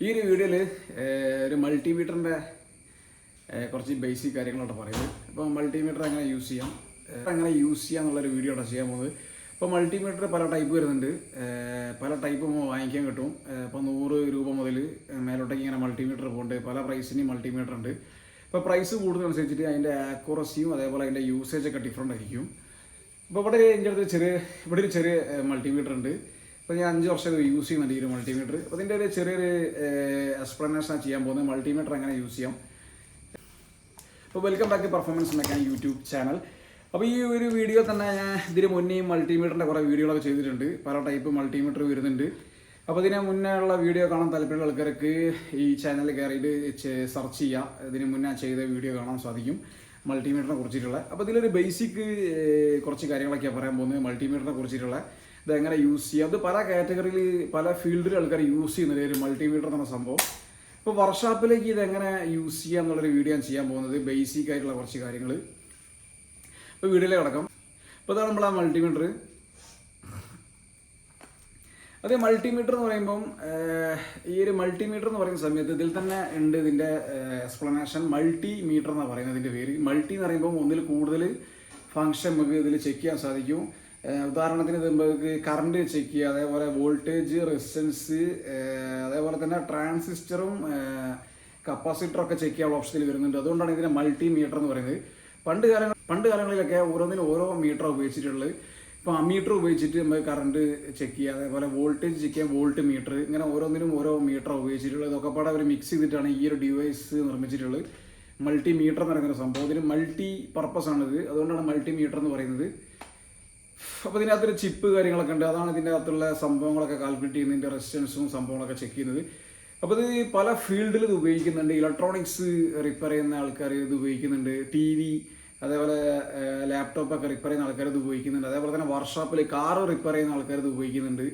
ഈ ഒരു വീഡിയോയിൽ ഒരു മൾട്ടിമീറ്ററിൻ്റെ കുറച്ച് ബേസിക് കാര്യങ്ങളോട്ട് പറയുന്നത്. ഇപ്പോൾ മൾട്ടിമീറ്റർ എങ്ങനെ യൂസ് ചെയ്യാം എന്നുള്ളൊരു വീഡിയോ ആണ് ചെയ്യാൻ പോകുന്നത്. ഇപ്പോൾ മൾട്ടിമീറ്റർ പല ടൈപ്പ് വരുന്നുണ്ട്, പല ടൈപ്പ് വാങ്ങിക്കാൻ കിട്ടും. ഇപ്പോൾ 100 രൂപ മുതൽ മേലോട്ടേക്ക് ഇങ്ങനെ മൾട്ടിമീറ്റർ പോകുന്നുണ്ട്. പല പ്രൈസിന് മൾട്ടിമീറ്റർ ഉണ്ട്. ഇപ്പോൾ പ്രൈസ് കൂടുന്നതനുസരിച്ചിട്ട് അതിൻ്റെ ആക്യുറസിയും അതേപോലെ അതിൻ്റെ യൂസേജൊക്കെ ഡിഫറെൻ്റ് ആയിരിക്കും. ഇപ്പോൾ എൻ്റെ അടുത്ത് ഒരു ചെറിയ മൾട്ടിമീറ്റർ ഉണ്ട്. അപ്പോൾ ഞാൻ 5 വർഷം യൂസ് ചെയ്യുന്നുണ്ട് ഈ ഒരു മൾട്ടിമീറ്റർ. അപ്പോൾ അതിൻ്റെ ഒരു ചെറിയൊരു എക്സ്പ്ലനേഷൻ ചെയ്യാൻ പോകുന്നത് മൾട്ടിമീറ്റർ എങ്ങനെ യൂസ് ചെയ്യാം. അപ്പോൾ welcome back to performance mechanic YouTube channel. അപ്പോൾ ഈ ഒരു വീഡിയോ തന്നെ ഞാൻ ഇതിന് മുന്നേ മൾട്ടിമീറ്ററിൻ്റെ കുറേ വീഡിയോകളൊക്കെ ചെയ്തിട്ടുണ്ട്. പല ടൈപ്പ് മൾട്ടിമീറ്റർ വരുന്നുണ്ട്. അപ്പോൾ ഇതിന് മുന്നേ ഉള്ള വീഡിയോ കാണാൻ താല്പര്യമുള്ള ആൾക്കാർക്ക് ഈ ചാനൽ കയറിയിട്ട് സെർച്ച് ചെയ്യാം. ഇതിന് മുന്നേ ചെയ്ത വീഡിയോ കാണാൻ സാധിക്കും മൾട്ടിമീറ്ററിനെ കുറിച്ചിട്ടുള്ള. അപ്പോൾ ഇതിലൊരു ബേസിക് കുറച്ച് കാര്യങ്ങളൊക്കെയാണ് പറയാൻ പോകുന്നത് മൾട്ടിമീറ്ററിനെ കുറിച്ചിട്ടുള്ള. ഇതെങ്ങനെ യൂസ് ചെയ്യാം, അത് പല കാറ്റഗറിയിൽ പല ഫീൽഡിൽ ആൾക്കാർ യൂസ് ചെയ്യുന്നത് ഒരു മൾട്ടിമീറ്റർ എന്ന സംഭവം. ഇപ്പോൾ വർക്ക്ഷോപ്പിലേക്ക് ഇതെങ്ങനെ യൂസ് ചെയ്യാം എന്നുള്ളൊരു വീഡിയോ ഞാൻ ചെയ്യാൻ പോകുന്നത്, ബേസിക് ആയിട്ടുള്ള കുറച്ച് കാര്യങ്ങൾ. ഇപ്പോൾ വീഡിയോയിലേക്ക് കിടക്കാം. ഇപ്പോൾ ഇതാണ് നമ്മളാ മൾട്ടിമീറ്റർ. അത് മൾട്ടിമീറ്റർ എന്ന് പറയുമ്പം ഈ ഒരു മൾട്ടിമീറ്റർ എന്ന് പറയുന്ന സമയത്ത് ഇതിൽ തന്നെ ഉണ്ട് ഇതിൻ്റെ എക്സ്പ്ലനേഷൻ. മൾട്ടിമീറ്റർ എന്നാണ് പറയുന്നത് ഇതിൻ്റെ പേര്. മൾട്ടി എന്ന് പറയുമ്പം ഒന്നിൽ കൂടുതൽ ഫങ്ഷൻ നമുക്ക് ഇതിൽ ചെക്ക് ചെയ്യാൻ സാധിക്കും. ഉദാഹരണത്തിന് ഇത് നമുക്ക് കറണ്ട് ചെക്ക് ചെയ്യുക, അതേപോലെ വോൾട്ടേജ്, റെസിസ്റ്റൻസ്, അതേപോലെ തന്നെ ട്രാൻസിസ്റ്ററും കപ്പാസിറ്ററൊക്കെ ചെക്ക് ചെയ്യാനുള്ള ഓപ്ഷനിൽ വരുന്നുണ്ട്. അതുകൊണ്ടാണ് ഇതിനെ മൾട്ടിമീറ്റർ എന്ന് പറയുന്നത്. പണ്ട് കാലങ്ങളിലൊക്കെ ഓരോന്നിനും ഓരോ മീറ്റർ ഉപയോഗിച്ചിട്ടുള്ളത്. ഇപ്പോൾ അമ്മീറ്റർ ഉപയോഗിച്ചിട്ട് നമുക്ക് കറണ്ട് ചെക്ക് ചെയ്യുക, അതേപോലെ വോൾട്ടേജ് ചെക്ക് ചെയ്യാൻ വോൾട്ട് മീറ്റർ, ഇങ്ങനെ ഓരോന്നിനും ഓരോ മീറ്റർ ഉപയോഗിച്ചിട്ടുള്ളത്. ഇതൊക്കെ പാടെ അവർ മിക്സ് ചെയ്തിട്ടാണ് ഈ ഒരു ഡിവൈസ് നിർമ്മിച്ചിട്ടുള്ളത്. മൾട്ടിമീറ്റർ എന്ന് പറയുന്ന സംഭവം ഇതിന് മൾട്ടി പർപ്പസ് ആണിത്. അതുകൊണ്ടാണ് മൾട്ടിമീറ്റർ എന്ന് പറയുന്നത്. അപ്പോൾ ഇതിനകത്തൊരു ചിപ്പ് കാര്യങ്ങളൊക്കെ ഉണ്ട്. അതാണ് ഇതിൻ്റെ അകത്തുള്ള സംഭവങ്ങളൊക്കെ കാൽക്കുലേറ്റ് ചെയ്യുന്നതിൻ്റെ റെസിസ്റ്റൻസും സംഭവങ്ങളൊക്കെ ചെക്ക് ചെയ്യുന്നത്. അപ്പോൾ ഇത് പല ഫീൽഡിൽ ഇത് ഉപയോഗിക്കുന്നുണ്ട്. ഇലക്ട്രോണിക്സ് റിപ്പയർ ചെയ്യുന്ന ആൾക്കാർ ഇത് ഉപയോഗിക്കുന്നുണ്ട്. TV, അതേപോലെ ലാപ്ടോപ്പൊക്കെ റിപ്പയർ ചെയ്യുന്ന ആൾക്കാർ ഇത് ഉപയോഗിക്കുന്നുണ്ട്. അതേപോലെ തന്നെ വർക്ക്ഷോപ്പിൽ കാറ് റിപ്പയർ ചെയ്യുന്ന ആൾക്കാർ ഇത് ഉപയോഗിക്കുന്നുണ്ട്.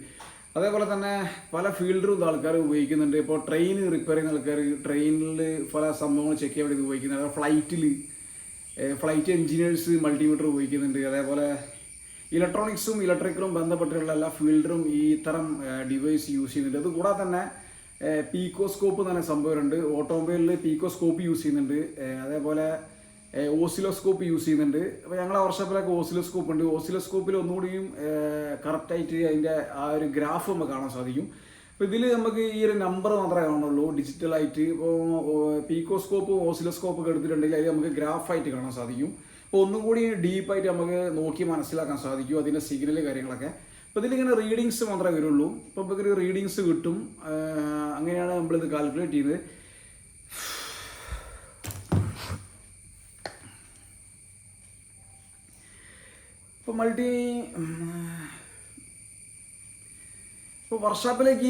അതേപോലെ തന്നെ പല ഫീൽഡിലും ഇത് ആൾക്കാർ ഉപയോഗിക്കുന്നുണ്ട്. ഇപ്പോൾ ട്രെയിൻ റിപ്പയർ ചെയ്യുന്ന ആൾക്കാർ ട്രെയിനിൽ പല സംഭവങ്ങൾ ചെക്ക് ചെയ്യാൻ വേണ്ടി ഇത് ഉപയോഗിക്കുന്നുണ്ട്. അതേപോലെ ഫ്ലൈറ്റ് എഞ്ചിനീയേഴ്സ് മൾട്ടിമീറ്റർ ഉപയോഗിക്കുന്നുണ്ട്. അതേപോലെ ഇലക്ട്രോണിക്സും ഇലക്ട്രിക്കലും ബന്ധപ്പെട്ടിട്ടുള്ള എല്ലാ ഫീൽഡിലും ഈ ഇത്തരം ഡിവൈസ് യൂസ് ചെയ്യുന്നുണ്ട്. അതുകൂടാതെ തന്നെ പീക്കോസ്കോപ്പ് എന്ന് പറഞ്ഞ സംഭവമുണ്ട്. ഓട്ടോമൊബൈലിൽ പീക്കോസ്കോപ്പ് യൂസ് ചെയ്യുന്നുണ്ട്. അതേപോലെ ഓസിലോസ്കോപ്പ് യൂസ് ചെയ്യുന്നുണ്ട്. അപ്പോൾ ഞങ്ങളെ വർക്ക്ഷോപ്പിലൊക്കെ ഓസിലോസ്കോപ്പ് ഉണ്ട്. ഓസിലോസ്കോപ്പിൽ ഒന്നുകൂടിയും കറക്റ്റായിട്ട് അതിൻ്റെ ആ ഒരു ഗ്രാഫ് നമുക്ക് കാണാൻ സാധിക്കും. അപ്പോൾ ഇതിൽ നമുക്ക് ഈ ഒരു നമ്പർ മാത്രമേ കാണുള്ളൂ ഡിജിറ്റലായിട്ട്. ഇപ്പോൾ പീക്കോസ്കോപ്പ് ഓസിലോസ്കോപ്പ് ഒക്കെ എടുത്തിട്ടുണ്ടെങ്കിൽ അതിൽ നമുക്ക് ഗ്രാഫായിട്ട് കാണാൻ സാധിക്കും. അപ്പോൾ ഒന്നും കൂടി ഡീപ്പായിട്ട് നമുക്ക് നോക്കി മനസ്സിലാക്കാൻ സാധിക്കും അതിൻ്റെ സിഗ്നൽ കാര്യങ്ങളൊക്കെ. അപ്പോൾ ഇതിലിങ്ങനെ റീഡിങ്സ് മാത്രമേ വരുള്ളൂ. അപ്പോൾ നമുക്കൊരു റീഡിങ്സ് കിട്ടും. അങ്ങനെയാണ് നമ്മളിത് കാൽക്കുലേറ്റ് ചെയ്ത്. ഇപ്പോൾ വർക്ക്ഷോപ്പിലേക്ക്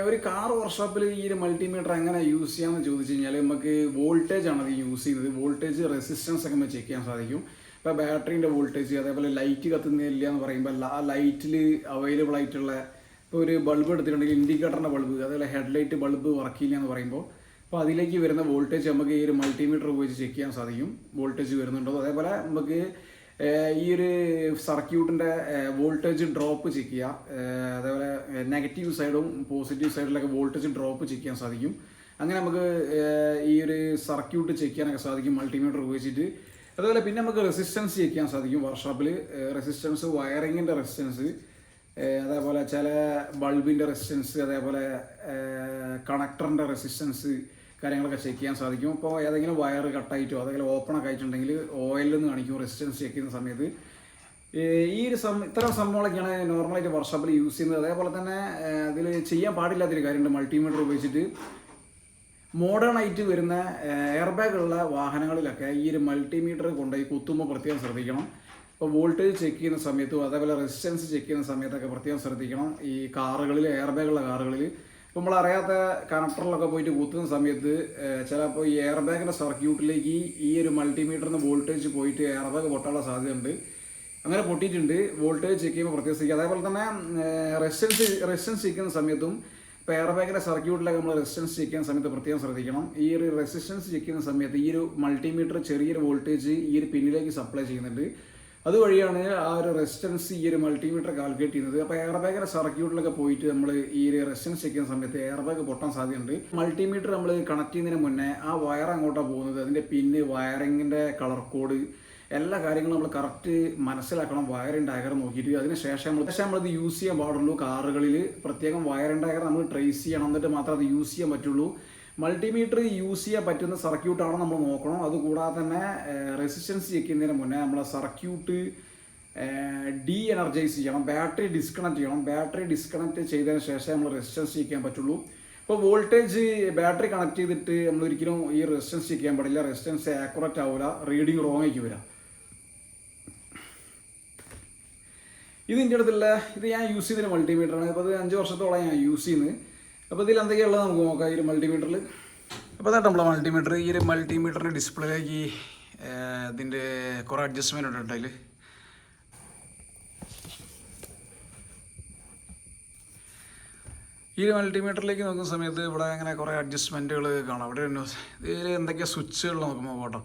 ഒരു കാർ വർക്ക്ഷോപ്പിൽ ഈ ഒരു മൾട്ടിമീറ്റർ എങ്ങനെ യൂസ് ചെയ്യാമെന്ന് ചോദിച്ചു കഴിഞ്ഞാൽ നമുക്ക് വോൾട്ടേജ് ആണ് അത് യൂസ് ചെയ്യുന്നത്. വോൾട്ടേജ്, റെസിസ്റ്റൻസ് ഒക്കെ നമുക്ക് ചെക്ക് ചെയ്യാൻ സാധിക്കും. ഇപ്പോൾ ബാറ്ററീൻ്റെ വോൾട്ടേജ്, അതേപോലെ ലൈറ്റ് കത്തുന്നില്ല എന്ന് പറയുമ്പോൾ ആ ലൈറ്റിൽ അവൈലബിൾ ആയിട്ടുള്ള ഇപ്പോൾ ഒരു ബൾബ് എടുത്തിട്ടുണ്ടെങ്കിൽ ഇൻഡിക്കേറ്ററിൻ്റെ ബൾബ്, അതേപോലെ ഹെഡ്ലൈറ്റ് ബൾബ് വർക്ക് ചെയ്യില്ല എന്ന് പറയുമ്പോൾ അപ്പോൾ അതിലേക്ക് വരുന്ന വോൾട്ടേജ് നമുക്ക് ഈ ഒരു മൾട്ടിമീറ്റർ ഉപയോഗിച്ച് ചെക്ക് ചെയ്യാൻ സാധിക്കും. വോൾട്ടേജ് വരുന്നുണ്ടോ, അതേപോലെ നമുക്ക് ഈ ഒരു സർക്യൂട്ടിൻ്റെ വോൾട്ടേജ് ഡ്രോപ്പ് ചെക്ക് ചെയ്യുക. അതേപോലെ നെഗറ്റീവ് സൈഡും പോസിറ്റീവ് സൈഡിലൊക്കെ വോൾട്ടേജ് ഡ്രോപ്പ് ചെക്ക് ചെയ്യാൻ സാധിക്കും. അങ്ങനെ നമുക്ക് ഈ ഒരു സർക്യൂട്ട് ചെക്ക് ചെയ്യാനൊക്കെ സാധിക്കും മൾട്ടിമീറ്റർ ഉപയോഗിച്ചിട്ട്. അതുപോലെ പിന്നെ നമുക്ക് റെസിസ്റ്റൻസ് ചെക്ക് ചെയ്യാൻ സാധിക്കും വർക്ക്ഷോപ്പിൽ. റെസിസ്റ്റൻസ്, വയറിങ്ങിൻ്റെ റെസിസ്റ്റൻസ്, അതേപോലെ ചില ബൾബിൻ്റെ റെസിസ്റ്റൻസ്, അതേപോലെ കണക്ടറിൻ്റെ റെസിസ്റ്റൻസ് കാര്യങ്ങളൊക്കെ ചെക്ക് ചെയ്യാൻ സാധിക്കും. ഇപ്പോൾ ഏതെങ്കിലും വയർ കട്ടായിട്ടോ അതേപോലെ ഓപ്പണൊക്കെ ആയിട്ടുണ്ടെങ്കിൽ ഓയിലിൽ നിന്ന് കാണിക്കും റെസിസ്റ്റൻസ് ചെക്ക് ചെയ്യുന്ന സമയത്ത്. ഈ ഒരു ഇത്തരം സംഭവങ്ങളൊക്കെയാണ് നോർമലായിട്ട് വർക്ക്ഷോപ്പിൽ യൂസ് ചെയ്യുന്നത്. അതേപോലെ തന്നെ അതിൽ ചെയ്യാൻ പാടില്ലാത്തൊരു കാര്യമുണ്ട് മൾട്ടിമീറ്റർ ഉപയോഗിച്ചിട്ട്. മോഡേൺ ആയിട്ട് വരുന്ന എയർ ബാഗുള്ള വാഹനങ്ങളിലൊക്കെ ഈ ഒരു മൾട്ടിമീറ്റർ കൊണ്ടുപോയി കുത്തുമ്പോൾ പ്രത്യേകം ശ്രദ്ധിക്കണം. ഇപ്പോൾ വോൾട്ടേജ് ചെക്ക് ചെയ്യുന്ന സമയത്തും അതേപോലെ റെസിസ്റ്റൻസ് ചെക്ക് ചെയ്യുന്ന സമയത്തൊക്കെ പ്രത്യേകം ശ്രദ്ധിക്കണം. ഈ കാറുകളിൽ, എയർ ബാഗുള്ള കാറുകളിൽ ഇപ്പോൾ നമ്മളറിയാത്ത കണക്ടറിലൊക്കെ പോയിട്ട് കുത്തുന്ന സമയത്ത് ചിലപ്പോൾ ഈ എയർ ബാഗിൻ്റെ സർക്യൂട്ടിലേക്ക് ഈ ഒരു മൾട്ടിമീറ്ററിന് വോൾട്ടേജ് പോയിട്ട് എയർ ബാഗ് പൊട്ടാനുള്ള സാധ്യതയുണ്ട്. അങ്ങനെ പൊട്ടിയിട്ടുണ്ട്. വോൾട്ടേജ് ചെക്ക് ചെയ്യുമ്പോൾ പ്രത്യേകം ശ്രദ്ധിക്കുക. അതേപോലെ തന്നെ റെസിസ്റ്റൻസ് ചെക്ക് ചെയ്യുന്ന സമയത്തും ഇപ്പോൾ എയർ ബാഗിൻ്റെ സർക്യൂട്ടിലൊക്കെ നമ്മൾ റെസിസ്റ്റൻസ് ചെക്ക് ചെയ്യുന്ന സമയത്ത് പ്രത്യേകം ശ്രദ്ധിക്കണം. ഈ ഒരു റെസിസ്റ്റൻസ് ചെക്ക് ചെയ്യുന്ന സമയത്ത് ഈ ഒരു മൾട്ടിമീറ്റർ ചെറിയൊരു വോൾട്ടേജ് ഈ ഒരു പിന്നിലേക്ക് സപ്ലൈ ചെയ്യുന്നുണ്ട്. അതുവഴിയാണ് ആ ഒരു റെസിസ്റ്റൻസ് ഈ ഒരു മൾട്ടിമീറ്റർ കാൽക്കുലേറ്റ് ചെയ്യുന്നത്. അപ്പോൾ എയർ ബാഗിൻ്റെ സർക്യൂട്ടിലൊക്കെ പോയിട്ട് നമ്മൾ ഈ ഒരു റെസിസ്റ്റൻസ് ചെക്ക് ചെയ്യുന്ന സമയത്ത് എയർ ബാഗ് പൊട്ടാൻ സാധ്യതയുണ്ട്. മൾട്ടിമീറ്റർ നമ്മൾ കണക്ട് ചെയ്യുന്നതിന് മുന്നേ ആ വയർ അങ്ങോട്ടാണ് പോകുന്നത്, അതിൻ്റെ പിന്ന്, വയറിങ്ങിൻ്റെ കളർ കോഡ്, എല്ലാ കാര്യങ്ങളും നമ്മൾ കറക്റ്റ് മനസ്സിലാക്കണം. വയറിംഗ് ഡയഗ്രം നോക്കിയിട്ട് അതിന് ശേഷം നമ്മളിത് യൂസ് ചെയ്യാൻ പാടുള്ളൂ. കാറുകളിൽ പ്രത്യേകം വയറിംഗ് ഡയഗ്രം നമ്മൾ ട്രേസ് ചെയ്യണം, എന്നിട്ട് മാത്രമേ അത് യൂസ് ചെയ്യാൻ പറ്റുള്ളൂ. മൾട്ടിമീറ്റർ യൂസ് ചെയ്യാൻ പറ്റുന്ന സർക്യൂട്ടാണോ നമ്മൾ നോക്കണം. അതുകൂടാതെ തന്നെ റെസിസ്റ്റൻസ് ചെക്ക് ചെയ്യുന്നതിന് മുന്നേ നമ്മളെ സർക്യൂട്ട് ഡി എനർജൈസ് ചെയ്യണം, ബാറ്ററി ഡിസ്കണക്ട് ചെയ്യണം. ബാറ്ററി ഡിസ്കണക്ട് ചെയ്തതിന് ശേഷം നമ്മൾ റെസിസ്റ്റൻസ് ചെക്ക് ചെയ്യാൻ പറ്റുള്ളൂ. ഇപ്പോൾ വോൾട്ടേജ് ബാറ്ററി കണക്ട് ചെയ്തിട്ട് നമ്മൾ ഒരിക്കലും ഈ റെസിസ്റ്റൻസ് ചെക്ക് ചെയ്യാൻ പാടില്ല. റെസിസ്റ്റൻസ് ആക്യുറേറ്റ് ആവില്ല, റീഡിങ് റോങ് ആയിരിക്കും വരാം. ഇത് എൻ്റെ അടുത്തുള്ള ഇത് ഞാൻ യൂസ് ചെയ്തൊരു മൾട്ടിമീറ്ററാണ്. അപ്പോൾ അത് 5 വർഷത്തോളം ഞാൻ യൂസ് ചെയ്യുന്നത്. അപ്പോൾ ഇതിൽ എന്തൊക്കെയുള്ളത് നമുക്ക് നോക്കാം ഈ ഒരു മൾട്ടിമീറ്ററിൽ. അപ്പോൾ അതായിട്ട് നമ്മളെ മൾട്ടിമീറ്റർ, ഈ ഒരു മൾട്ടിമീറ്ററിൻ്റെ ഡിസ്പ്ലേയിലേക്ക് ഇതിൻ്റെ കുറേ അഡ്ജസ്റ്റ്മെൻറ്റ് ഉണ്ട് അതിൽ. ഈ മൾട്ടിമീറ്ററിലേക്ക് നോക്കുന്ന സമയത്ത് ഇവിടെ അങ്ങനെ കുറേ അഡ്ജസ്റ്റ്മെൻറ്റുകൾ കാണാം. ഇവിടെ ഇതിൽ എന്തൊക്കെയാണ് സ്വിച്ചുകൾ നോക്കുമ്പോൾ കേട്ടോ.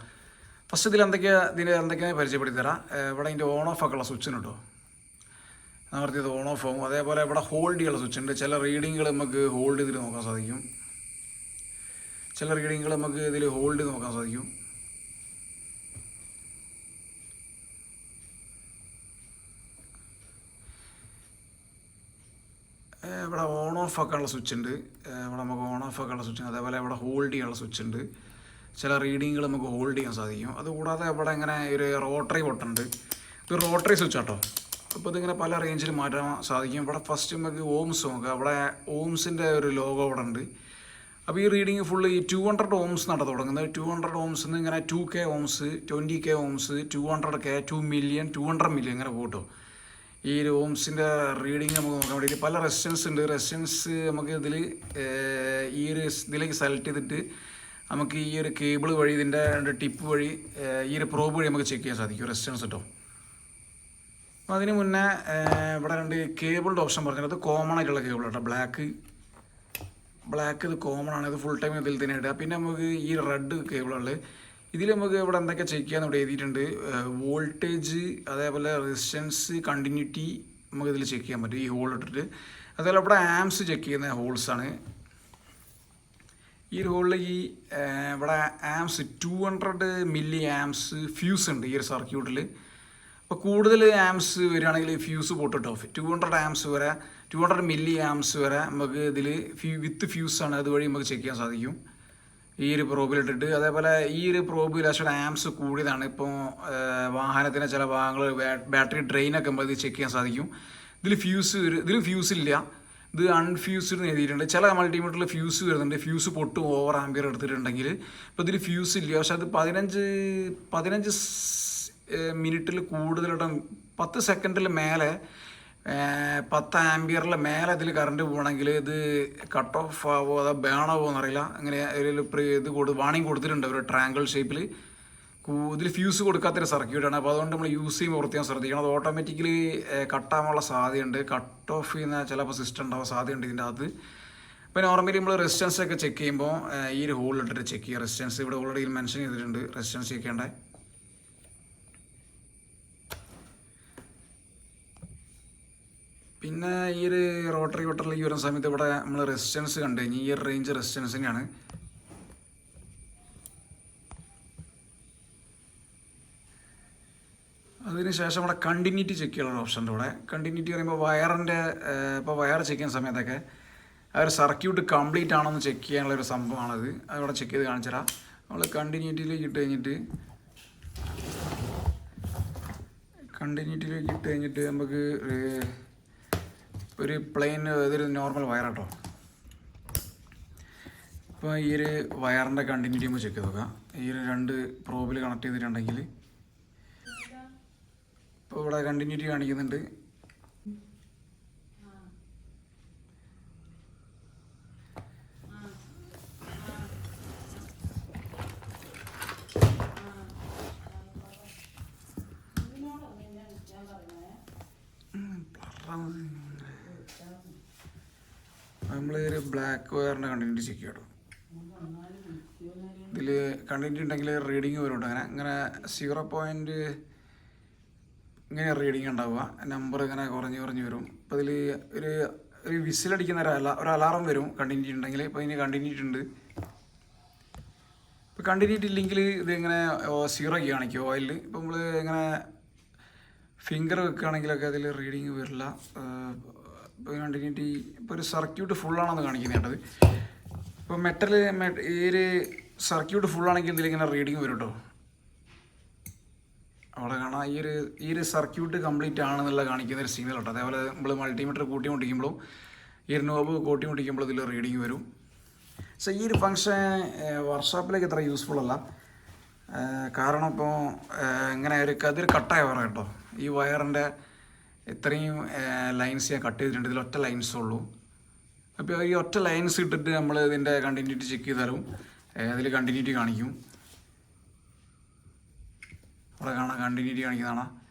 ഫസ്റ്റ് എന്തൊക്കെയാണ് പരിചയപ്പെടുത്തി തരാം. ഇവിടെ അതിൻ്റെ ഓൺ ഓഫ് ആക്കുള്ള സ്വിച്ചിന് കേട്ടോ, അമർത്തിയത് ഓൺ ഓഫ് ആവും. അതേപോലെ ഇവിടെ ഹോൾഡ് ചെയ്യാനുള്ള സ്വിച്ച് ഉണ്ട്. ചില റീഡിങ്ങുകൾ നമുക്ക് ഹോൾഡ് ചെയ്തിട്ട് നോക്കാൻ സാധിക്കും. ഇവിടെ ഓൺ ഓഫ് ആക്കാനുള്ള സ്വിച്ച് ഉണ്ട്. ഇവിടെ നമുക്ക് ഓൺ ഓഫ് ആക്കാനുള്ള സ്വിച്ച് ഉണ്ട്. അതേപോലെ ഇവിടെ ഹോൾഡ് ചെയ്യാനുള്ള സ്വിച്ച് ഉണ്ട്. ചില റീഡിങ്ങുകൾ നമുക്ക് ഹോൾഡ് ചെയ്യാൻ സാധിക്കും. അതുകൂടാതെ ഇവിടെ ഇങ്ങനെ ഒരു റോട്ടറി ബട്ടൺ, ഇത് റോട്ടറി സ്വിച്ച് ആട്ടോ. അപ്പോൾ ഇതിങ്ങനെ പല റേഞ്ചിൽ മാറ്റാൻ സാധിക്കും. ഇവിടെ ഫസ്റ്റ് നമുക്ക് ഓംസ് നോക്കുക. അവിടെ ഓംസിൻ്റെ ഒരു ലോഗോ ഇവിടെ ഉണ്ട്. അപ്പോൾ ഈ റീഡിങ് ഫുള്ള് ഈ 200 ഓംസ് നട തുടങ്ങുന്നത്. 200 ഓംസ് ഇങ്ങനെ 2K Ohm's, 20K Ohm's, 200K, 2 million, 200 million ഇങ്ങനെ പോട്ടോ. ഈ ഒരു ഓംസിൻ്റെ റീഡിങ് നമുക്ക് നോക്കാൻ വേണ്ടിയിട്ട് പല റെസിസ്റ്റൻസ് ഉണ്ട്. റെസിസ്റ്റൻസ് നമുക്ക് ഈ ഒരു ഇതിലേക്ക് സെലക്ട് ചെയ്തിട്ട് നമുക്ക് ഈ ഒരു കേബിൾ വഴി, ഇതിൻ്റെ ടിപ്പ് വഴി, ഈ ഒരു പ്രോബ് വഴി നമുക്ക് ചെക്ക് ചെയ്യാൻ സാധിക്കും റെസിസ്റ്റൻസ് കേട്ടോ. അപ്പോൾ അതിന് മുന്നേ ഇവിടെ 2 കേബിളുടെ ഓപ്ഷൻ പറഞ്ഞത് കോമൺ ആയിട്ടുള്ള കേബിൾ കേട്ടോ. ബ്ലാക്ക് ഇത് കോമൺ ആണ്, ഇത് ഫുൾ ടൈം ഇതിൽ തന്നെ ഇടുക. പിന്നെ നമുക്ക് ഈ റെഡ് കേബിളുകൾ, ഇതിൽ നമുക്ക് ഇവിടെ എന്തൊക്കെ ചെക്ക് ചെയ്യാന്ന് ഇവിടെ എഴുതിയിട്ടുണ്ട്. വോൾട്ടേജ്, അതേപോലെ റെസിസ്റ്റൻസ്, കണ്ടിന്യൂറ്റി നമുക്ക് ഇതിൽ ചെക്ക് ചെയ്യാൻ പറ്റും ഈ ഹോൾ ഇട്ടിട്ട്. അതേപോലെ ഇവിടെ ആംസ് ചെക്ക് ചെയ്യുന്ന ഹോൾസാണ്. ഈ ഒരു ഹോളിൽ ഇവിടെ ആംസ് 200 മില്ലി ആംസ് ഫ്യൂസ് ഉണ്ട് ഈ ഒരു സർക്യൂട്ടിൽ. അപ്പോൾ കൂടുതൽ ആംസ് വരികയാണെങ്കിൽ ഫ്യൂസ് പൊട്ടിട്ടോ. 200 ആംസ് വരെ, 200 മില്ലി ആംസ് വരെ നമുക്ക് ഇതിൽ വിത്ത് ഫ്യൂസാണ്, അതുവഴി നമുക്ക് ചെക്ക് ചെയ്യാൻ സാധിക്കും ഈ ഒരു പ്രോബിലിട്ടിട്ട്. അതേപോലെ ഈ ഒരു പ്രോബ് ലാസ്റ്റ് ആംസ് കൂടിയതാണ്. ഇപ്പോൾ വാഹനത്തിൻ്റെ ചില ഭാഗങ്ങൾ ബാറ്ററി ഡ്രെയിനൊക്കെ നമുക്ക് ഇത് ചെക്ക് ചെയ്യാൻ സാധിക്കും. ഇതിൽ ഫ്യൂസ് ഇല്ല, ഇത് അൺഫ്യൂസ്ഡ് എന്ന് എഴുതിയിട്ടുണ്ട്. ചില മൾട്ടിമീറ്ററിൽ ഫ്യൂസ് വരുന്നുണ്ട്, ഫ്യൂസ് പൊട്ടും ഓവർ ആംപിയർ എടുത്തിട്ടുണ്ടെങ്കിൽ. ഇപ്പോൾ ഇതിൽ ഫ്യൂസ് ഇല്ല. പക്ഷെ അത് 15 മിനിറ്റിൽ കൂടുതലിടം 10 സെക്കൻഡിൽ മേലെ 10 ആംപിയറിൽ മേലെ ഇതിൽ കറണ്ട് പോകണമെങ്കിൽ ഇത് കട്ട് ഓഫ് ആവോ അതോ ബേൺ ആവോ എന്നറിയില്ല. അങ്ങനെ വാണിംഗ് കൊടുത്തിട്ടുണ്ട് ഒരു ട്രയാങ്കിൾ ഷേപ്പിൽ. ഇതിൽ ഫ്യൂസ് കൊടുക്കാത്തൊരു സർക്യൂട്ടാണ്. അപ്പോൾ അതുകൊണ്ട് നമ്മൾ യൂസ് ചെയ്യുമ്പോൾ പ്രത്യേകം ശ്രദ്ധിക്കണം. അത് ഓട്ടോമാറ്റിക്കലി കട്ടാവാനുള്ള സാധ്യതയുണ്ട്. കട്ട് ഓഫ് ചെയ്യുന്ന ചിലപ്പോൾ സിസ്റ്റം ഉണ്ടാവാൻ സാധ്യതയുണ്ട് ഇതിൻ്റെ അകത്ത്. ഇപ്പോൾ നോർമലി നമ്മൾ റെസിസ്റ്റൻസ് ഒക്കെ ചെക്ക് ചെയ്യുമ്പോൾ ഈ ഒരു ഹോൾ ഇട്ടിട്ട് ചെക്ക് ചെയ്യുക. റെസിസ്റ്റൻസ് ഇവിടെ ഓൾറെഡി മെൻഷൻ ചെയ്തിട്ടുണ്ട്, റെസിസ്റ്റൻസ് ചെക്ക് ചെയ്യേണ്ടത്. പിന്നെ ഈ ഒരു റോട്ടറി ബട്ടണിലേക്ക് വരുന്ന സമയത്ത് ഇവിടെ നമ്മൾ റെസിസ്റ്റൻസ് കണ്ടു കഴിഞ്ഞാൽ ഈ ഒരു റേഞ്ച് റെസിസ്റ്റൻസ് തന്നെയാണ്. അതിനുശേഷം ഇവിടെ കണ്ടിന്യൂറ്റി ചെക്ക് ചെയ്യാനുള്ള ഓപ്ഷൻ ഉണ്ട്. ഇവിടെ കണ്ടിന്യൂറ്റി പറയുമ്പോൾ ഇപ്പോൾ വയർ ചെക്ക് ചെയ്യുന്ന സമയത്തൊക്കെ ആ ഒരു സർക്യൂട്ട് കംപ്ലീറ്റ് ആണോ എന്ന് ചെക്ക് ചെയ്യാനുള്ള ഒരു സംഭവമാണത്. അതിവിടെ ചെക്ക് ചെയ്ത് കാണിച്ചു തരാം. നമ്മൾ കണ്ടിന്യൂറ്റിയിലേക്ക് ഇട്ട് കഴിഞ്ഞിട്ട് നമുക്ക് ഒരു ഇതൊരു നോർമൽ വയറാട്ടോ. ഇപ്പോൾ ഈ ഒരു വയറിൻ്റെ കണ്ടിന്യൂറ്റി നമ്മൾ ചെക്ക് ചെയ്ത് നോക്കാം. ഈ ഒരു 2 പ്രോബിൽ കണക്ട് ചെയ്തിട്ടുണ്ടെങ്കിൽ ഇപ്പോൾ ഇവിടെ കണ്ടിന്യൂറ്റി കാണിക്കുന്നുണ്ട്. നമ്മൾ ഒരു ബ്ലാക്ക് വയറിൻ്റെ കണ്ടിന്യൂറ്റി ചെക്ക് ചെയ്യണം. ഇതിൽ കണ്ടിന്യൂറ്റി ഉണ്ടെങ്കിൽ റീഡിങ് വരുന്നുണ്ട്. അങ്ങനെ 0. ഇങ്ങനെ റീഡിങ് ഉണ്ടാവുക, നമ്പർ ഇങ്ങനെ കുറഞ്ഞ് കുറഞ്ഞ് വരും. അപ്പോൾ ഇതിൽ ഒരു ഒരു വിസിലടിക്കുന്ന ഒരു അലാറം വരും കണ്ടിന്യൂറ്റി ഉണ്ടെങ്കിൽ. ഇപ്പോൾ ഇതിന് കണ്ടിന്യൂറ്റി ഉണ്ട്. ഇപ്പോൾ കണ്ടിന്യൂറ്റി ഇല്ലെങ്കിൽ ഇതിങ്ങനെ സീറോയ്ക്ക് കാണിക്കും ഓയിലിൽ. ഇപ്പോൾ നമ്മൾ ഇങ്ങനെ ഫിംഗർ വെക്കുകയാണെങ്കിലൊക്കെ അതിൽ റീഡിങ് വരില്ല. ഇപ്പോൾ കണ്ടിന്യൂറ്റി ഇപ്പോൾ ഒരു സർക്യൂട്ട് ഫുള്ളാണെന്ന് കാണിക്കുന്നത്. ഇപ്പോൾ ഈ ഒരു സർക്യൂട്ട് ഫുള്ളാണെങ്കിൽ ഇതിലിങ്ങനെ റീഡിങ് വരും കേട്ടോ. അവിടെ കാണാം ഈ ഒരു സർക്യൂട്ട് കംപ്ലീറ്റ് ആണെന്നുള്ള കാണിക്കുന്ന ഒരു സിഗ്നൽ കേട്ടോ. അതേപോലെ നമ്മൾ മൾട്ടിമീറ്റർ കൂട്ടി മുട്ടിക്കുമ്പോഴും ഈ ഒരു നോബ് കൂട്ടി മുട്ടിക്കുമ്പോൾ ഇതിൽ റീഡിങ് വരും. സോ ഈ ഒരു ഫംഗ്ഷൻ വർക്ക്ഷോപ്പിലേക്ക് അത്ര യൂസ്ഫുൾ അല്ല. കാരണം ഇപ്പോൾ ഇങ്ങനെ അതൊരു കട്ടായ വയർ കേട്ടോ. ഈ വയറിൻ്റെ ഇത്രയും ലൈൻസ് ഞാൻ കട്ട് ചെയ്തിട്ടുണ്ട്. ഇതിൽ ഒറ്റ ലൈൻസേ ഉള്ളൂ. അപ്പോൾ ഈ ഒറ്റ ലൈൻസ് ഇട്ടിട്ട് നമ്മൾ ഇതിൻ്റെ കണ്ടിന്യൂറ്റി ചെക്ക് ചെയ്താലും അതിൽ കണ്ടിന്യൂറ്റി കാണിക്കും. അവിടെ കാണാം കണ്ടിന്യൂറ്റി കാണിക്കുന്നതാണ്.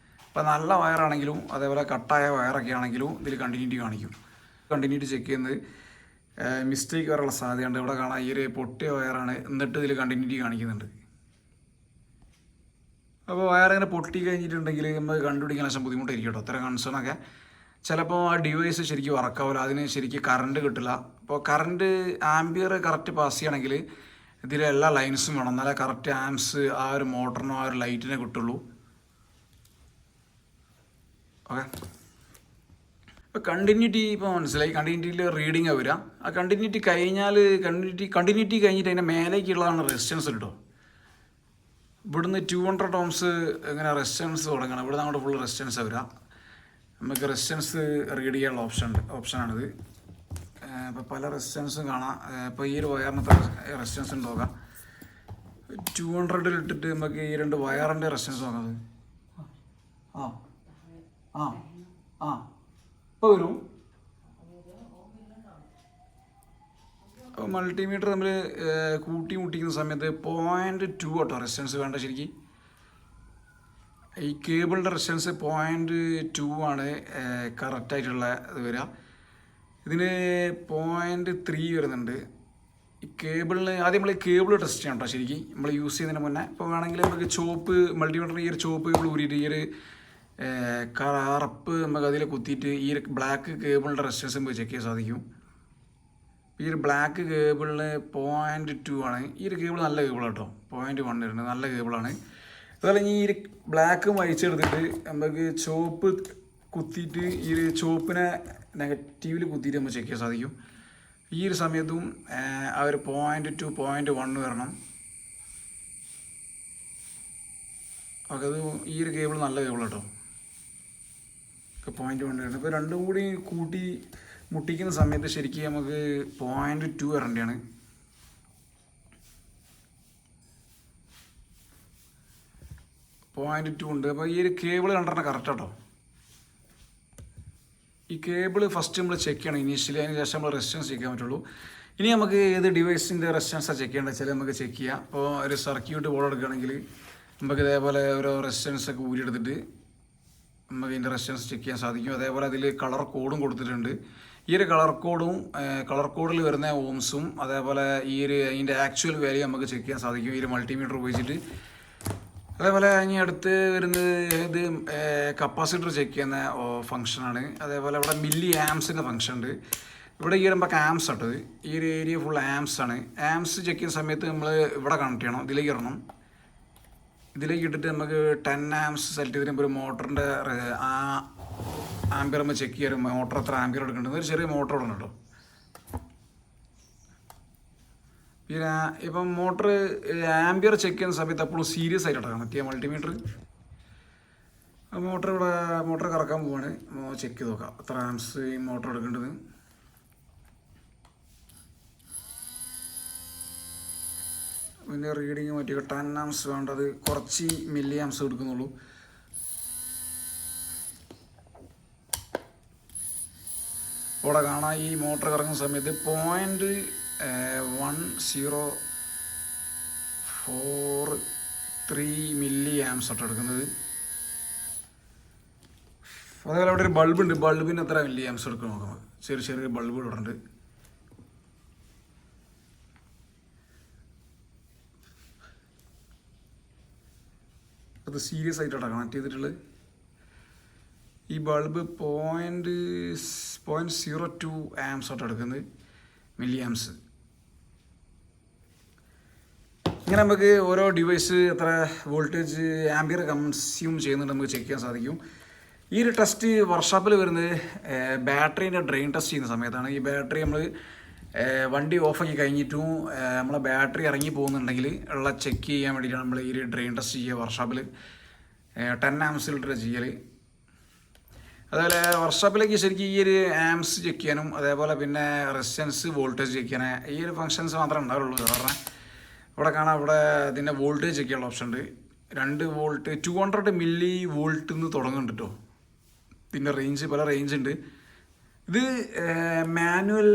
അപ്പോൾ നല്ല വയറാണെങ്കിലും അതേപോലെ കട്ടായ വയറൊക്കെ ആണെങ്കിലും ഇതിൽ കണ്ടിന്യൂറ്റി കാണിക്കും. കണ്ടിന്യൂറ്റി ചെക്ക് ചെയ്യുന്നത് മിസ്റ്റേക്ക് വരാനുള്ള സാധ്യതയുണ്ട്. ഇവിടെ കാണാം ഈ ഒരു പൊട്ടിയ വയറാണ്, എന്നിട്ട് ഇതിൽ കണ്ടിന്യൂറ്റി കാണിക്കുന്നുണ്ട്. അപ്പോൾ വയറിങ്ങനെ പൊട്ടി കഴിഞ്ഞിട്ടുണ്ടെങ്കിൽ നമുക്ക് കണ്ടുപിടിക്കാൻ ശേഷം ബുദ്ധിമുട്ടായിരിക്കും കേട്ടോ. അത്ര കൺസേണൊക്കെ ചിലപ്പോൾ ആ ഡിവൈസ് ശരിക്കും വർക്കാവില്ല, അതിന് ശരിക്കും കറണ്ട് കിട്ടില്ല. അപ്പോൾ കറണ്ട് ആംബിയർ കറക്റ്റ് പാസ് ചെയ്യണമെങ്കിൽ ഇതിലെ എല്ലാ ലൈൻസും വേണം, എന്നാലേ കറക്റ്റ് ആംസ് ആ ഒരു മോട്ടറിനോ ആ ഒരു ലൈറ്റിനെ കിട്ടുള്ളൂ. ഓക്കെ, ഇപ്പോൾ കണ്ടിന്യൂറ്റി ഇപ്പോൾ മനസ്സിലായി. കണ്ടിന്യൂറ്റിയിൽ റീഡിങ്ങാണ് വരിക. ആ കണ്ടിന്യൂറ്റി കഴിഞ്ഞാൽ കണ്ടിന്യൂറ്റി കഴിഞ്ഞിട്ട് അതിൻ്റെ മേലേക്കുള്ളതാണ് റെസിസ്റ്റൻസ് കേട്ടോ. ഇവിടുന്ന് 200 ohms ഇങ്ങനെ റെസിസ്റ്റൻസ് തുടങ്ങണം. ഇവിടുന്ന് അങ്ങോട്ട് ഫുൾ റെസിസ്റ്റൻസ് വരിക. നമുക്ക് റെസിസ്റ്റൻസ് റീഡ് ചെയ്യാനുള്ള ഓപ്ഷനാണിത്. ഇപ്പോൾ പല റെസിസ്റ്റൻസും കാണാം. ഇപ്പോൾ ഈ ഒരു വയറിനത്തെ റെസിസ്റ്റൻസ് ഉണ്ട് നോക്കാം. 200 ഇട്ടിട്ട് നമുക്ക് ഈ രണ്ട് വയറിൻ്റെ റെസിസ്റ്റൻസ് നോക്കാം. ഇപ്പോൾ വരും. അപ്പോൾ മൾട്ടിമീറ്റർ നമ്മൾ കൂട്ടി മുട്ടിക്കുന്ന സമയത്ത് 0.2 കേട്ടോ റെസിസ്റ്റൻസ് വേണ്ട. ശരിക്കും ഈ കേബിളിൻ്റെ റെസിസ്റ്റൻസ് 0.2 ആണ് കറക്റ്റായിട്ടുള്ള ഇത് വരിക. ഇതിന് 0.3 വരുന്നുണ്ട്. ഈ കേബിളിന് ആദ്യം നമ്മൾ കേബിൾ ടെസ്റ്റ് ചെയ്യണം കേട്ടോ. ശരിക്കും നമ്മൾ യൂസ് ചെയ്യുന്നതിന് മുന്നേ ഇപ്പോൾ വേണമെങ്കിൽ നമുക്ക് ചോപ്പ് മൾട്ടിമീറ്ററിന് ഈ ഒരു ചോപ്പ് കേബിൾ ഊരിയിട്ട് ഈ ഒരു കറുപ്പ് നമുക്ക് അതിൽ കുത്തിയിട്ട് ഈ ഒരു ബ്ലാക്ക് കേബിളിൻ്റെ റെസിസ്റ്റൻസ് നമുക്ക് ചെക്ക് ചെയ്യാൻ സാധിക്കും. ഈ ഒരു ബ്ലാക്ക് കേബിളിന് 0.2 ആണ്. ഈ ഒരു കേബിൾ നല്ല കേബിളാണ് കേട്ടോ. 0.1 വരുന്നത് നല്ല കേബിളാണ്. അതുപോലെ ഈ ഒരു ബ്ലാക്ക് വലിച്ചെടുത്തിട്ട് നമുക്ക് ചോപ്പ് കുത്തിയിട്ട് ഈ ഒരു ചോപ്പിനെ നെഗറ്റീവിൽ കുത്തിയിട്ട് നമുക്ക് ചെക്ക് ചെയ്യാൻ സാധിക്കും. ഈ ഒരു സമയത്തും ആ ഒരു 0.2 0.1 വരണം. ഓക്കെ, അത് ഈ ഒരു കേബിൾ നല്ല കേബിൾ കേട്ടോ. 0.1 വരുന്നത്. ഇപ്പോൾ രണ്ടും കൂടി കൂട്ടി മുട്ടിക്കുന്ന സമയത്ത് ശരിക്കും നമുക്ക് 0.2 വരേണ്ടതാണ്. .2 ഉണ്ട്. അപ്പോൾ ഈ ഒരു കേബിൾ കണ്ടിട്ട് കറക്റ്റ് കേട്ടോ. ഈ കേബിൾ ഫസ്റ്റ് നമ്മൾ ചെക്ക് ചെയ്യണം ഇനീഷ്യലി, അതിന് ശേഷം നമ്മൾ റെസിസ്റ്റൻസ് ചെക്ക് ചെയ്യാൻ പറ്റുള്ളൂ. ഇനി നമുക്ക് ഏത് ഡിവൈസിൻ്റെ റെസിസ്റ്റൻസാണ് ചെക്ക് ചെയ്യേണ്ടത് വെച്ചാൽ നമുക്ക് ചെക്ക് ചെയ്യാം. അപ്പോൾ ഒരു സർക്യൂട്ട് ബോർഡ് എടുക്കുകയാണെങ്കിൽ നമുക്ക് ഇതേപോലെ ഓരോ റെസിസ്റ്റൻസൊക്കെ ഊരിയെടുത്തിട്ട് നമുക്ക് ഇതിൻ്റെ റെസിസ്റ്റൻസ് ചെക്ക് ചെയ്യാൻ സാധിക്കും. അതേപോലെ അതിൽ കളർ കോഡും കൊടുത്തിട്ടുണ്ട്. ഈ ഒരു കളർ കോഡിൽ വരുന്ന ഓംസും അതേപോലെ ഈ ഒരു അതിൻ്റെ ആക്ച്വൽ വാല്യൂ നമുക്ക് ചെക്ക് ചെയ്യാൻ സാധിക്കും ഈ ഒരു മൾട്ടിമീറ്റർ ഉപയോഗിച്ചിട്ട്. അതേപോലെ ഇനി അടുത്ത് വരുന്നത് ഇത് കപ്പാസിറ്റർ ചെക്ക് ചെയ്യുന്ന ഫംഗ്ഷനാണ്. അതേപോലെ ഇവിടെ മില്ലി ആംസിൻ്റെ ഫംഗ്ഷൻ ഉണ്ട്. ഇവിടെ ഈ വരുമ്പോൾ ആംസ് ആട്ടോ. ഈ ഒരു ഏരിയ ഫുൾ ആംസ് ആണ്. ആംസ് ചെക്ക് ചെയ്യുന്ന സമയത്ത് നമ്മൾ ഇവിടെ കണക്ട് ചെയ്യണം, ഇതിലേക്ക് ഇടണം. ഇതിലേക്ക് ഇട്ടിട്ട് നമുക്ക് 10 amps സെലക്ട് ചെയ്തിട്ട് ഒരു മോട്ടറിൻ്റെ ആംബിയർ നമ്മൾ ചെക്ക് ചെയ്യാം. മോട്ടർ എത്ര ആംബിയർ എടുക്കേണ്ടത് ഒരു ചെറിയ മോട്ടർ ഇടണം കേട്ടോ. പിന്നെ ഇപ്പം മോട്ടർ ആംബിയർ ചെക്ക് ചെയ്യുന്ന സമയത്ത് അപ്പോഴും സീരിയസ് ആയിട്ട് ഇടണം മറ്റേ മൾട്ടിമീറ്റർ. മോട്ടർ കറക്കാൻ പോവാണ്. ചെക്ക് ചെയ്ത് നോക്കാം എത്ര ആംസ് ഈ മോട്ടർ എടുക്കേണ്ടത്. പിന്നെ റീഡിങ് മാറ്റി 10 amps വേണ്ടത്, കുറച്ച് മില്ലി ആംസ് എടുക്കുന്നുള്ളൂ. ഇവിടെ കാണാം ഈ മോട്ടർ കറങ്ങുന്ന സമയത്ത് 0.1043 മില്ലി ആംസ് ആട്ടോ എടുക്കുന്നത്. അതേപോലെ അവിടെ ഒരു ബൾബുണ്ട്. ബൾബിന് എത്ര മില്ലി ആംസ് എടുക്കും നോക്കാം. ചെറിയ ബൾബ് ഇടുന്നുണ്ട്. അത് സീരിയസ് ആയിട്ടാണ് കണക്ട് ചെയ്തിട്ടുള്ളത്. ഈ ബൾബ് 0.02 ആംസ് ആയിട്ട് എടുക്കുന്നത്, മില്ലി ആംസ്. ഇങ്ങനെ നമുക്ക് ഓരോ ഡിവൈസ് എത്ര വോൾട്ടേജ് ആംബിയർ കൺസ്യൂം ചെയ്യുന്നുണ്ട് നമുക്ക് ചെക്ക് ചെയ്യാൻ സാധിക്കും. ഈ ഒരു ടെസ്റ്റ് വർക്ക്ഷോപ്പിൽ വരുന്നത് ബാറ്ററീൻ്റെ ഡ്രെയിൻ ടെസ്റ്റ് ചെയ്യുന്ന സമയത്താണ്. ഈ ബാറ്ററി നമ്മൾ വണ്ടി ഓഫാക്കി കഴിഞ്ഞിട്ടും നമ്മളെ ബാറ്ററി ഇറങ്ങി പോകുന്നുണ്ടെങ്കിൽ ഉള്ള ചെക്ക് ചെയ്യാൻ വേണ്ടിയിട്ടാണ് നമ്മൾ ഈ ഒരു ഡ്രെയിൻ ടെസ്റ്റ് ചെയ്യുക വർക്ക്ഷോപ്പിൽ. 10 ആംസിലിട്ട് ചെയ്യൽ. അതുപോലെ വർക്ക്ഷോപ്പിലേക്ക് ശരിക്കും ഈ ഒരു ആംസ് ചെക്ക് ചെയ്യാനും അതേപോലെ പിന്നെ റെസിസ്റ്റൻസ് വോൾട്ടേജ് ചെക്ക് ചെയ്യാൻ ഈ ഒരു ഫങ്ഷൻസ് മാത്രമേ ഉണ്ടാവുള്ളൂ. കാരണം ഇവിടെ കാണാം, ഇവിടെ ഇതിൻ്റെ വോൾട്ടേജ് ചെക്ക് ചെയ്യാനുള്ള ഓപ്ഷൻ ഉണ്ട്. 2 വോൾട്ട് 200 മില്ലി വോൾട്ടിൽ നിന്ന് തുടങ്ങുന്നുണ്ട് കേട്ടോ. ഇതിൻ്റെ റേഞ്ച് പല റേഞ്ച് ഉണ്ട്. ഇത് മാനുവൽ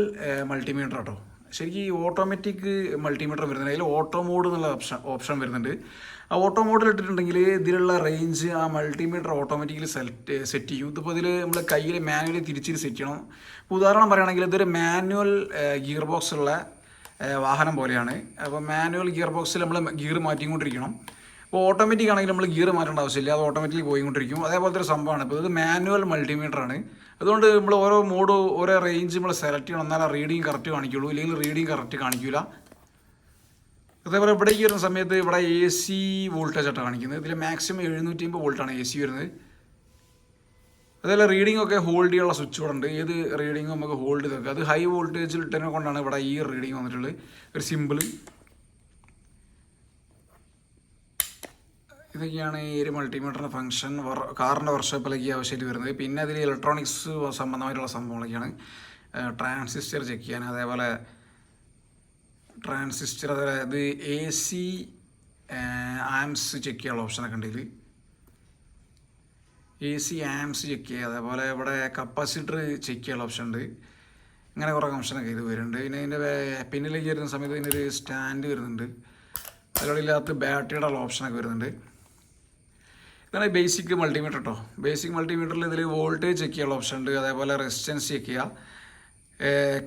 മൾട്ടിമീറ്റർ കേട്ടോ. ശരിക്കും ഈ ഓട്ടോമാറ്റിക് മൾട്ടിമീറ്റർ വരുന്നുണ്ട്. അതിൽ ഓട്ടോ മോഡ് എന്നുള്ള ഓപ്ഷൻ വരുന്നുണ്ട്. ആ ഓട്ടോ മോഡിൽ ഇട്ടിട്ടുണ്ടെങ്കിൽ ഇതിലുള്ള റേഞ്ച് ആ മൾട്ടിമീറ്റർ ഓട്ടോമാറ്റിക്കലി സെറ്റ് ചെയ്യും. ഇതിപ്പോൾ ഇതിൽ നമ്മൾ കയ്യിൽ മാനുവലി തിരിച്ചിട്ട് സെറ്റ് ചെയ്യണം. ഇപ്പോൾ ഉദാഹരണം പറയുകയാണെങ്കിൽ ഇതൊരു മാനുവൽ ഗിയർ ബോക്സ് ഉള്ള വാഹനം പോലെയാണ്. അപ്പോൾ മാനുവൽ ഗിയർ ബോക്സിൽ നമ്മൾ ഗിയർ മാറ്റിക്കൊണ്ടിരിക്കണം. ഇപ്പോൾ ഓട്ടോമാറ്റിക് ആണെങ്കിൽ നമ്മൾ ഗിയർ മാറ്റേണ്ട ആവശ്യമില്ല, അത് ഓട്ടോമാറ്റിക്കലി പോയിക്കൊണ്ടിരിക്കും. അതേപോലത്തെ ഒരു സംഭവമാണ്. ഇപ്പോൾ ഇത് മാനുവൽ മൾട്ടിമീറ്റർ ആണ്. അതുകൊണ്ട് നമ്മൾ ഓരോ മോഡ് ഓരോ റേഞ്ച് നമ്മൾ സെലക്ട് ചെയ്യണം, എന്നാലേ റീഡിങ് കറക്റ്റ് കാണിക്കുള്ളൂ, ഇല്ലെങ്കിൽ റീഡിങ് കറക്റ്റ് കാണിക്കില്ല. അതേപോലെ ഇവിടേക്ക് വരുന്ന സമയത്ത് ഇവിടെ AC വോൾട്ടേജ് ആയിട്ടാണ് കാണിക്കുന്നത്. ഇതിൽ മാക്സിമം 750 വോൾട്ടാണ് AC വരുന്നത്. അതേപോലെ റീഡിംഗ് ഒക്കെ ഹോൾഡ് ചെയ്യാനുള്ള സ്വിച്ച് ഇവിടെ ഉണ്ട്. ഏത് റീഡിങ്ങും നമുക്ക് ഹോൾഡ് ചെയ്ത് വെക്കാം. അത് ഹൈ വോൾട്ടേജിൽ ഇട്ടതിനെ കൊണ്ടാണ് ഇവിടെ ഈ റീഡിങ് വന്നിട്ടുള്ളത്. ഒരു സിമ്പിൾ ഇതൊക്കെയാണ് ഈ ഒരു മൾട്ടിമീറ്ററിൻ്റെ ഫംഗ്ഷൻ. കാറിൻ്റെ വർക്ക്ഷോപ്പിലേക്ക് ആവശ്യമായിട്ട് വരുന്നത്. പിന്നെ അതിൽ ഇലക്ട്രോണിക്സ് സംബന്ധമായിട്ടുള്ള സംഭവങ്ങളൊക്കെയാണ്. ട്രാൻസിസ്റ്റർ ചെക്ക് ചെയ്യാൻ, അതേപോലെ ട്രാൻസിസ്റ്റർ, അതായത് AC ആംസ് ചെക്ക് ചെയ്യാനുള്ള ഓപ്ഷനൊക്കെ ഉണ്ട്. ഇതിൽ AC ആംസ് ചെക്ക് ചെയ്യുക, അതേപോലെ ഇവിടെ കപ്പാസിറ്റർ ചെക്ക് ചെയ്യാനുള്ള ഓപ്ഷൻ ഉണ്ട്. ഇങ്ങനെ കുറേ ഓപ്ഷനൊക്കെ ഇത് വരുന്നുണ്ട്. പിന്നെ ഇതിൻ്റെ പിന്നിലേക്ക് വരുന്ന സമയത്ത് ഇതിനൊരു സ്റ്റാൻഡ് വരുന്നുണ്ട്. അതിലൂടെ ഇല്ലാത്ത ബാറ്ററിയുടെ ഓപ്ഷനൊക്കെ വരുന്നുണ്ട്. ഇതാണ് ബേസിക് മൾട്ടിമീറ്റർ കേട്ടോ. ബേസിക് മൾട്ടിമീറ്ററിൽ ഇതിൽ വോൾട്ടേജ് ചെക്ക് ചെയ്യാനുള്ള ഓപ്ഷൻ ഉണ്ട്. അതേപോലെ റെസിസ്റ്റൻസ് ചെക്ക് ചെയ്യുക,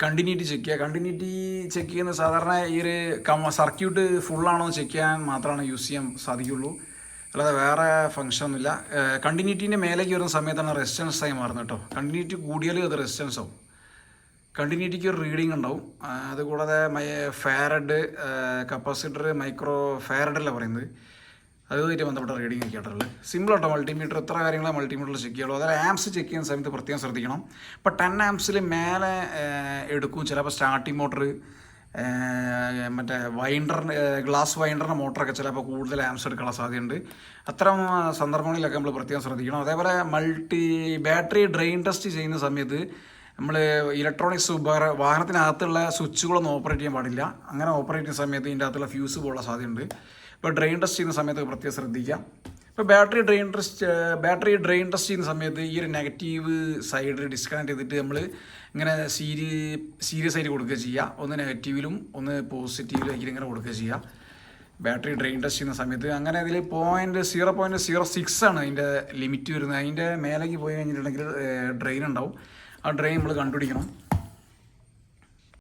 കണ്ടിന്യൂറ്റി ചെക്ക് ചെയ്യുക. കണ്ടിന്യൂറ്റി ചെക്ക് ചെയ്യുന്ന സാധാരണ ഈ ഒരു സർക്യൂട്ട് ഫുള്ളാണോ ചെക്ക് ചെയ്യാൻ മാത്രമാണ് യൂസ് ചെയ്യാൻ സാധിക്കുള്ളൂ, അല്ലാതെ വേറെ ഫംഗ്ഷൻ ഒന്നുമില്ല. കണ്ടിന്യൂറ്റീൻ്റെ മേലേക്ക് വരുന്ന സമയത്താണ് റെസിസ്റ്റൻസായി മാറുന്നത് കേട്ടോ. കണ്ടിന്യൂറ്റി കൂടിയാൽ അത് റെസിസ്റ്റൻസ് ആവും. കണ്ടിന്യൂറ്റിക്ക് ഒരു റീഡിങ് ഉണ്ടാവും. അതുകൂടാതെ ഫാരഡ്, കപ്പാസിറ്റർ, മൈക്രോ ഫാരഡല്ല പറയുന്നത്, അതുമായിട്ട് ബന്ധപ്പെട്ട റീഡിംഗ് ഒക്കെ ആയിട്ടുള്ളത്. സിമ്പിൾ ആട്ടോ മൾട്ടിമീറ്റർ. ഇത്ര കാര്യങ്ങളെ മൾട്ടിമീറ്ററിൽ ചെക്ക് ചെയ്യുള്ളൂ. അതായത് ആംസ് ചെക്ക് ചെയ്യുന്ന സമയത്ത് പ്രത്യേകം ശ്രദ്ധിക്കണം. ഇപ്പോൾ 10 ആംസിൽ മേലെ എടുക്കും ചിലപ്പോൾ സ്റ്റാർട്ടിങ് മോട്ടർ, മറ്റേ ഗ്ലാസ് വൈൻഡറിൻ്റെ മോട്ടറൊക്കെ ചിലപ്പോൾ കൂടുതൽ ആംസ് എടുക്കാനുള്ള സാധ്യതയുണ്ട്. അത്തരം സന്ദർഭങ്ങളിലൊക്കെ നമ്മൾ പ്രത്യേകം ശ്രദ്ധിക്കണം. അതേപോലെ ബാറ്ററി ഡ്രെയിൻ ടെസ്റ്റ് ചെയ്യുന്ന സമയത്ത് നമ്മൾ ഇലക്ട്രോണിക്സ് വാഹനത്തിനകത്തുള്ള സ്വിച്ചുകളൊന്നും ഓപ്പറേറ്റ് ചെയ്യാൻ പാടില്ല. അങ്ങനെ ഓപ്പറേറ്റ് ചെയ്യുന്ന സമയത്ത് ഇതിൻ്റെ അകത്തുള്ള ഫ്യൂസ് പോലുള്ള സാധ്യതയുണ്ട്. ഇപ്പോൾ ഡ്രെയിൻ ടെസ്റ്റ് ചെയ്യുന്ന സമയത്ത് പ്രത്യേകം ശ്രദ്ധിക്കാം. ഇപ്പോൾ ബാറ്ററി ഡ്രെയിൻ ടെസ്റ്റ് ചെയ്യുന്ന സമയത്ത് ഈ ഒരു നെഗറ്റീവ് സൈഡ് ഡിസ്കണക്ട് ചെയ്തിട്ട് നമ്മൾ ഇങ്ങനെ സീരിയസ് ആയിട്ട് കൊടുക്കുക ചെയ്യുക. ഒന്ന് നെഗറ്റീവിലും ഒന്ന് പോസിറ്റീവിലേക്ക് ഇങ്ങനെ കൊടുക്കുക ചെയ്യുക ബാറ്ററി ഡ്രെയിൻ ടെസ്റ്റ് ചെയ്യുന്ന സമയത്ത്. അങ്ങനെ അതിൽ 0.06 ആണ് അതിൻ്റെ ലിമിറ്റ് വരുന്നത്. അതിൻ്റെ മേലേക്ക് പോയി കഴിഞ്ഞിട്ടുണ്ടെങ്കിൽ ഡ്രെയിൻ ഉണ്ടാവും. ആ ഡ്രെയിൻ നമ്മൾ കണ്ടുപിടിക്കണം.